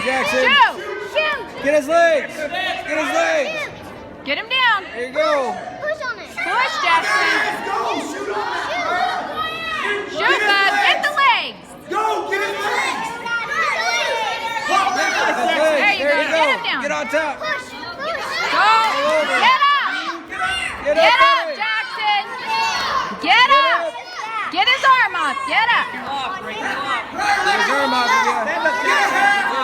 Jaxon. Shoot! Get his legs. Get his legs. Get him down. There you go. Push on it. Push, Jaxon. Shoot, bud. Get the legs. Go! Get his legs! There you go. Get him down. Get on top. Push. Go. Get up. Get Get up, up, Jaxon. Get up. Get his arm up. Get up. Get his arm out again. Get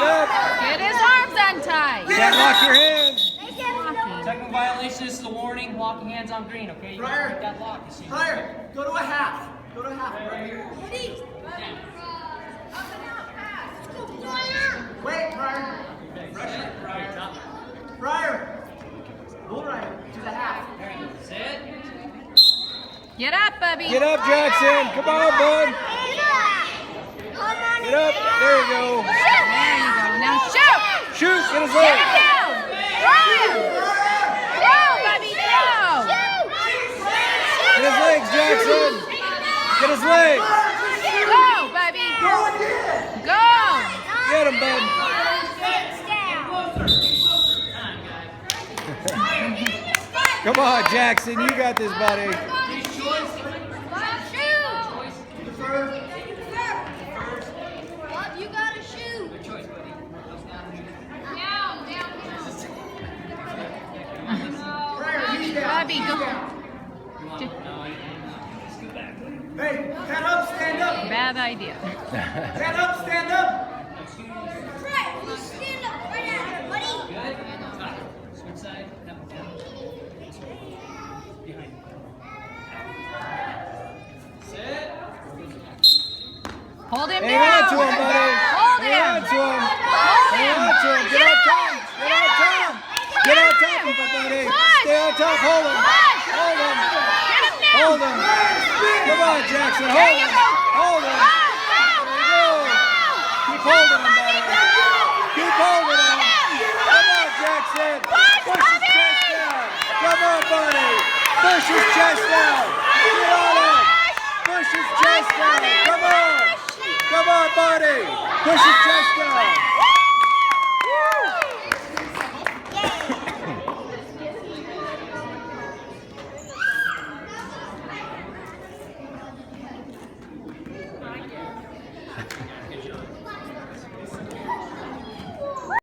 up. Get his arms untied. Can't lock your hands. Second violation, this is a warning. Lock your hands on green, okay? You gotta keep that lock, you see. Pryor, go to a half. Go to a half. Right here. Wait, Pryor. Pryor. Bull rider to the half. Sit. Get up, Bubby. Get up, Jaxon. Come on, bud. Get up. There you go. There you go. Now shoot. Shoot. Get his Get legs. him down. Run. Go, Bubby. Go. Get his legs, Jaxon. Get his legs. Go, Bubby. Go. Get him, bud. Come on, Jaxon. You got this, buddy. You gotta shoot. Good choice, buddy. Bubby, go. Hey, head up, stand up. Bad idea. Head up, stand up. Stand up right now, buddy. Good. Switch side. Down. Behind you. Sit. Hold him Hang down. on to him, buddy. Hold Hang on him. to him. Hold Hang him. on to him. Get on top. Get on top. Get on top of him, buddy. Stay on top. Hold him. Hold him. Get him down. Hold him. Come on, Jaxon. There Hold you him. go. Hold him. There you go. Keep holding him, buddy. Keep holding him. Come on, Jaxon. Push his chest down. Come on, buddy. Push his chest down. Get on him. Push his chest down. Come on. Come on, buddy. Push his chest down.